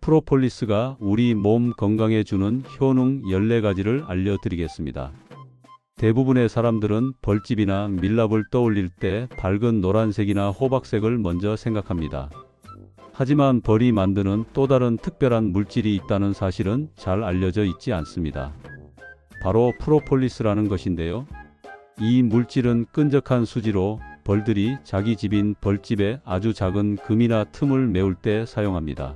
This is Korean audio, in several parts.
프로폴리스가 우리 몸 건강에 주는 효능 14가지를 알려드리겠습니다. 대부분의 사람들은 벌집이나 밀랍을 떠올릴 때 밝은 노란색이나 호박색을 먼저 생각합니다. 하지만 벌이 만드는 또 다른 특별한 물질이 있다는 사실은 잘 알려져 있지 않습니다. 바로 프로폴리스라는 것인데요. 이 물질은 끈적한 수지로 벌들이 자기 집인 벌집에 아주 작은 금이나 틈을 메울 때 사용합니다.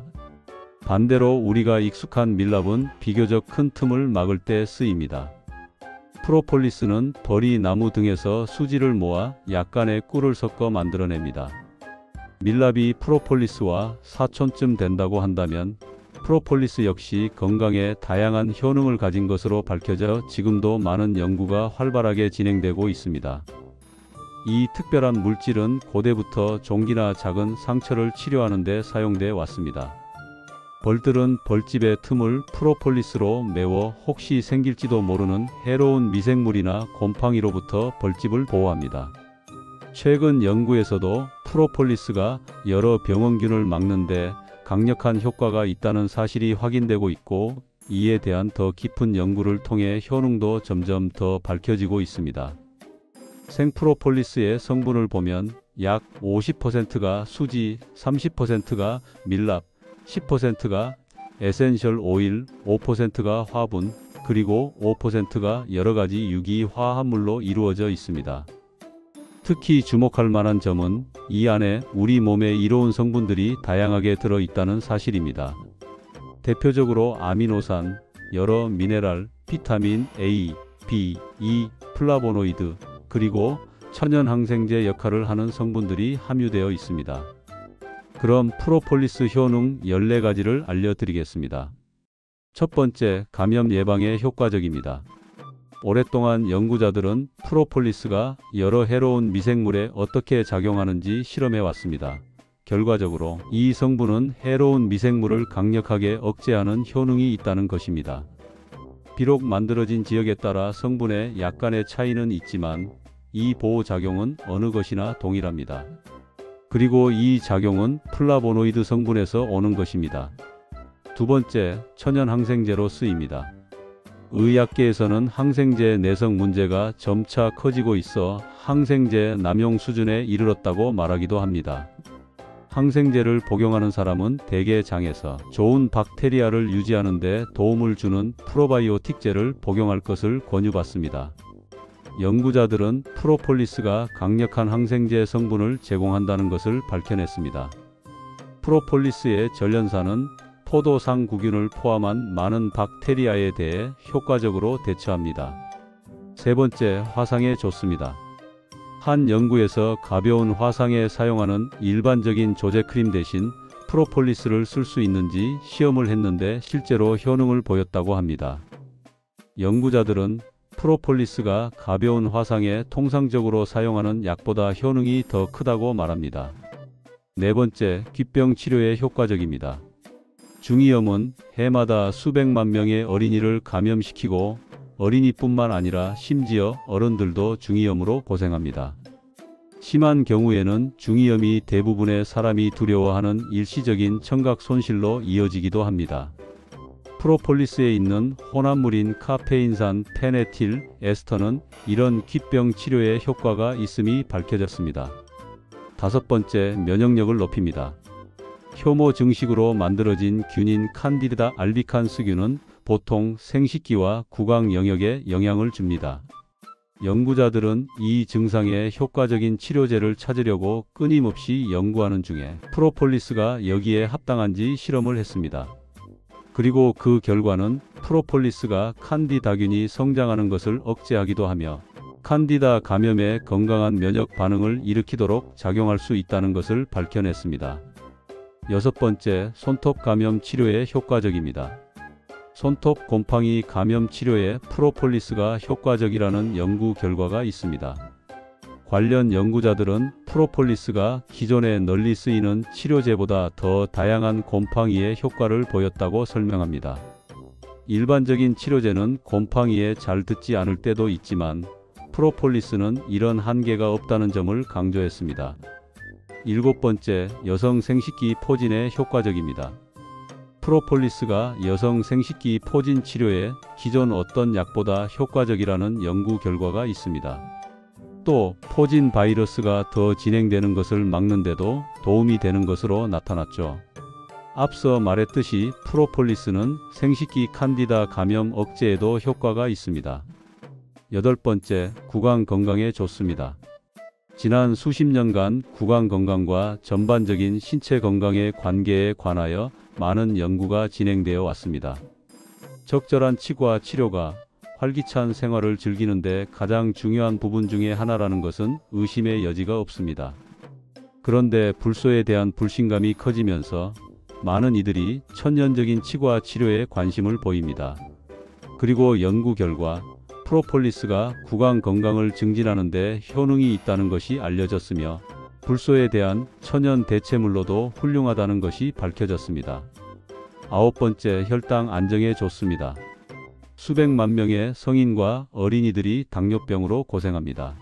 반대로 우리가 익숙한 밀랍은 비교적 큰 틈을 막을 때 쓰입니다. 프로폴리스는 벌이 나무 등에서 수지를 모아 약간의 꿀을 섞어 만들어냅니다. 밀랍이 프로폴리스와 사촌쯤 된다고 한다면 프로폴리스 역시 건강에 다양한 효능을 가진 것으로 밝혀져 지금도 많은 연구가 활발하게 진행되고 있습니다. 이 특별한 물질은 고대부터 종기나 작은 상처를 치료하는 데 사용돼 왔습니다. 벌들은 벌집의 틈을 프로폴리스로 메워 혹시 생길지도 모르는 해로운 미생물이나 곰팡이로부터 벌집을 보호합니다. 최근 연구에서도 프로폴리스가 여러 병원균을 막는 데 강력한 효과가 있다는 사실이 확인되고 있고, 이에 대한 더 깊은 연구를 통해 효능도 점점 더 밝혀지고 있습니다. 생프로폴리스의 성분을 보면 약 50%가 수지, 30%가 밀랍, 10%가 에센셜 오일, 5%가 화분, 그리고 5%가 여러가지 유기 화합물로 이루어져 있습니다. 특히 주목할 만한 점은 이 안에 우리 몸에 이로운 성분들이 다양하게 들어있다는 사실입니다. 대표적으로 아미노산, 여러 미네랄, 비타민 A, B, E, 플라보노이드, 그리고 천연 항생제 역할을 하는 성분들이 함유되어 있습니다. 그럼 프로폴리스 효능 14가지를 알려드리겠습니다. 첫 번째, 감염 예방에 효과적입니다. 오랫동안 연구자들은 프로폴리스가 여러 해로운 미생물에 어떻게 작용하는지 실험해 왔습니다. 결과적으로 이 성분은 해로운 미생물을 강력하게 억제하는 효능이 있다는 것입니다. 비록 만들어진 지역에 따라 성분에 약간의 차이는 있지만 이 보호작용은 어느 것이나 동일합니다. 그리고 이 작용은 플라보노이드 성분에서 오는 것입니다. 두 번째, 천연 항생제로 쓰입니다. 의학계에서는 항생제 내성 문제가 점차 커지고 있어 항생제 남용 수준에 이르렀다고 말하기도 합니다. 항생제를 복용하는 사람은 대개 장에서 좋은 박테리아를 유지하는 데 도움을 주는 프로바이오틱제를 복용할 것을 권유받습니다. 연구자들은 프로폴리스가 강력한 항생제 성분을 제공한다는 것을 밝혀냈습니다. 프로폴리스의 전련사는 포도상구균을 포함한 많은 박테리아에 대해 효과적으로 대처합니다. 세 번째, 화상에 좋습니다. 한 연구에서 가벼운 화상에 사용하는 일반적인 조제크림 대신 프로폴리스를 쓸 수 있는지 시험을 했는데 실제로 효능을 보였다고 합니다. 연구자들은 프로폴리스가 가벼운 화상에 통상적으로 사용하는 약보다 효능이 더 크다고 말합니다. 네 번째, 귓병 치료에 효과적입니다. 중이염은 해마다 수백만 명의 어린이를 감염시키고 어린이뿐만 아니라 심지어 어른들도 중이염으로 고생합니다. 심한 경우에는 중이염이 대부분의 사람이 두려워하는 일시적인 청각 손실로 이어지기도 합니다. 프로폴리스에 있는 혼합물인 카페인산 페네틸 에스터는 이런 귓병 치료에 효과가 있음이 밝혀졌습니다. 다섯 번째, 면역력을 높입니다. 효모 증식으로 만들어진 균인 칸디다 알비칸스균은 보통 생식기와 구강 영역에 영향을 줍니다. 연구자들은 이 증상에 효과적인 치료제를 찾으려고 끊임없이 연구하는 중에 프로폴리스가 여기에 합당한지 실험을 했습니다. 그리고 그 결과는 프로폴리스가 칸디다균이 성장하는 것을 억제하기도 하며 칸디다 감염에 건강한 면역 반응을 일으키도록 작용할 수 있다는 것을 밝혀냈습니다. 여섯 번째, 손톱 감염 치료에 효과적입니다. 손톱 곰팡이 감염 치료에 프로폴리스가 효과적이라는 연구 결과가 있습니다. 관련 연구자들은 프로폴리스가 기존에 널리 쓰이는 치료제보다 더 다양한 곰팡이에 효과를 보였다고 설명합니다. 일반적인 치료제는 곰팡이에 잘 듣지 않을 때도 있지만 프로폴리스는 이런 한계가 없다는 점을 강조했습니다. 일곱 번째, 여성 생식기 포진에 효과적입니다. 프로폴리스가 여성 생식기 포진 치료에 기존 어떤 약보다 효과적이라는 연구 결과가 있습니다. 또 포진 바이러스가 더 진행되는 것을 막는데도 도움이 되는 것으로 나타났죠. 앞서 말했듯이 프로폴리스는 생식기 칸디다 감염 억제에도 효과가 있습니다. 8번째, 구강 건강에 좋습니다. 지난 수십 년간 구강 건강과 전반적인 신체 건강의 관계에 관하여 많은 연구가 진행되어 왔습니다. 적절한 치과 치료가 활기찬 생활을 즐기는데 가장 중요한 부분 중에 하나라는 것은 의심의 여지가 없습니다. 그런데 불소에 대한 불신감이 커지면서 많은 이들이 천연적인 치과 치료에 관심을 보입니다. 그리고 연구 결과 프로폴리스가 구강 건강을 증진하는 데 효능이 있다는 것이 알려졌으며 불소에 대한 천연 대체물로도 훌륭하다는 것이 밝혀졌습니다. 9번째, 혈당 안정에 좋습니다. 수백만 명의 성인과 어린이들이 당뇨병으로 고생합니다.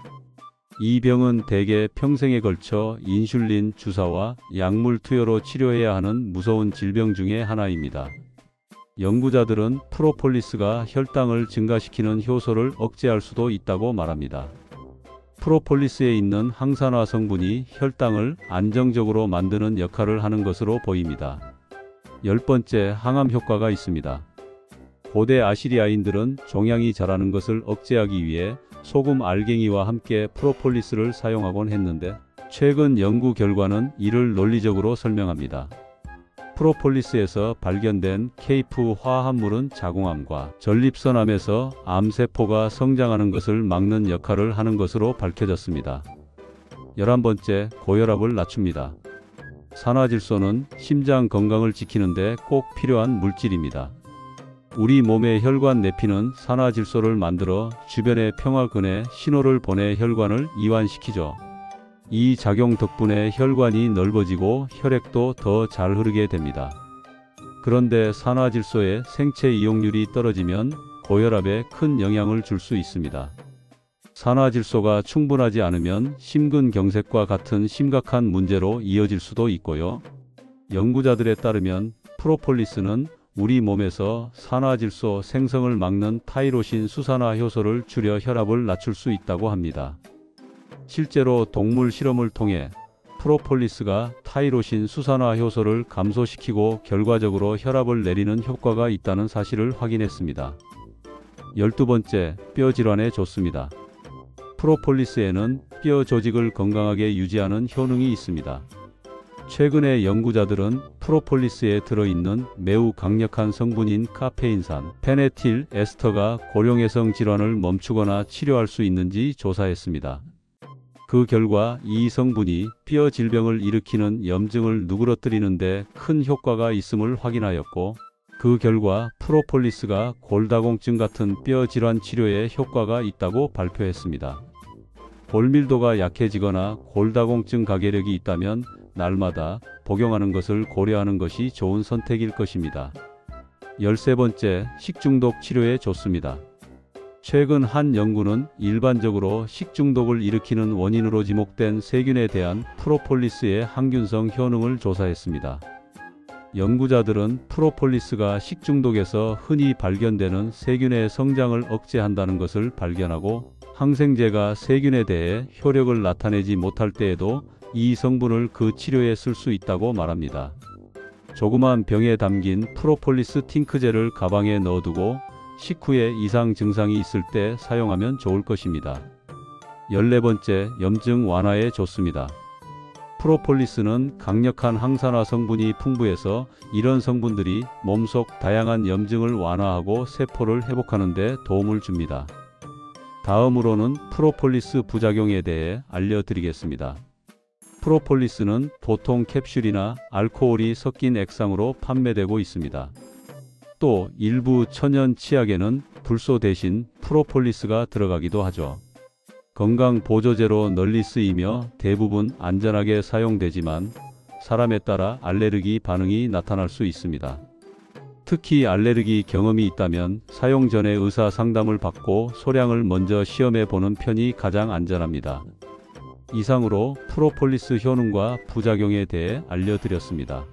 이 병은 대개 평생에 걸쳐 인슐린 주사와 약물 투여로 치료해야 하는 무서운 질병 중의 하나입니다. 연구자들은 프로폴리스가 혈당을 증가시키는 효소를 억제할 수도 있다고 말합니다. 프로폴리스에 있는 항산화 성분이 혈당을 안정적으로 만드는 역할을 하는 것으로 보입니다. 10번째, 항암 효과가 있습니다. 고대 아시리아인들은 종양이 자라는 것을 억제하기 위해 소금 알갱이와 함께 프로폴리스를 사용하곤 했는데 최근 연구 결과는 이를 논리적으로 설명합니다. 프로폴리스에서 발견된 케이프 화합물은 자궁암과 전립선암에서 암세포가 성장하는 것을 막는 역할을 하는 것으로 밝혀졌습니다. 11번째, 고혈압을 낮춥니다. 산화질소는 심장 건강을 지키는 데 꼭 필요한 물질입니다. 우리 몸의 혈관 내피는 산화질소를 만들어 주변의 평화근에 신호를 보내 혈관을 이완시키죠. 이 작용 덕분에 혈관이 넓어지고 혈액도 더 잘 흐르게 됩니다. 그런데 산화질소의 생체 이용률이 떨어지면 고혈압에 큰 영향을 줄 수 있습니다. 산화질소가 충분하지 않으면 심근경색과 같은 심각한 문제로 이어질 수도 있고요. 연구자들에 따르면 프로폴리스는 우리 몸에서 산화질소 생성을 막는 타이로신 수산화 효소를 줄여 혈압을 낮출 수 있다고 합니다. 실제로 동물 실험을 통해 프로폴리스가 타이로신 수산화 효소를 감소시키고 결과적으로 혈압을 내리는 효과가 있다는 사실을 확인했습니다. 12번째, 뼈 질환에 좋습니다. 프로폴리스에는 뼈 조직을 건강하게 유지하는 효능이 있습니다. 최근의 연구자들은 프로폴리스에 들어있는 매우 강력한 성분인 카페인산, 페네틸 에스터가 고령해성 질환을 멈추거나 치료할 수 있는지 조사했습니다. 그 결과 이 성분이 뼈 질병을 일으키는 염증을 누그러뜨리는 데 큰 효과가 있음을 확인하였고, 그 결과 프로폴리스가 골다공증 같은 뼈 질환 치료에 효과가 있다고 발표했습니다. 골밀도가 약해지거나 골다공증 가결력이 있다면 날마다 복용하는 것을 고려하는 것이 좋은 선택일 것입니다. 13번째, 식중독 치료에 좋습니다. 최근 한 연구는 일반적으로 식중독을 일으키는 원인으로 지목된 세균에 대한 프로폴리스의 항균성 효능을 조사했습니다. 연구자들은 프로폴리스가 식중독에서 흔히 발견되는 세균의 성장을 억제한다는 것을 발견하고, 항생제가 세균에 대해 효력을 나타내지 못할 때에도 이 성분을 그 치료에 쓸 수 있다고 말합니다. 조그만 병에 담긴 프로폴리스 팅크젤을 가방에 넣어두고 식후에 이상 증상이 있을 때 사용하면 좋을 것입니다. 14번째, 염증 완화에 좋습니다. 프로폴리스는 강력한 항산화 성분이 풍부해서 이런 성분들이 몸속 다양한 염증을 완화하고 세포를 회복하는 데 도움을 줍니다. 다음으로는 프로폴리스 부작용에 대해 알려드리겠습니다. 프로폴리스는 보통 캡슐이나 알코올이 섞인 액상으로 판매되고 있습니다. 또 일부 천연 치약에는 불소 대신 프로폴리스가 들어가기도 하죠. 건강 보조제로 널리 쓰이며 대부분 안전하게 사용되지만 사람에 따라 알레르기 반응이 나타날 수 있습니다. 특히 알레르기 경험이 있다면 사용 전에 의사 상담을 받고 소량을 먼저 시험해 보는 편이 가장 안전합니다. 이상으로 프로폴리스 효능과 부작용에 대해 알려드렸습니다.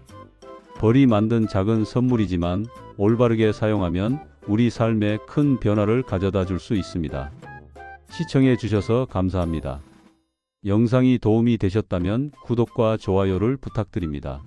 벌이 만든 작은 선물이지만 올바르게 사용하면 우리 삶에 큰 변화를 가져다 줄 수 있습니다. 시청해 주셔서 감사합니다. 영상이 도움이 되셨다면 구독과 좋아요를 부탁드립니다.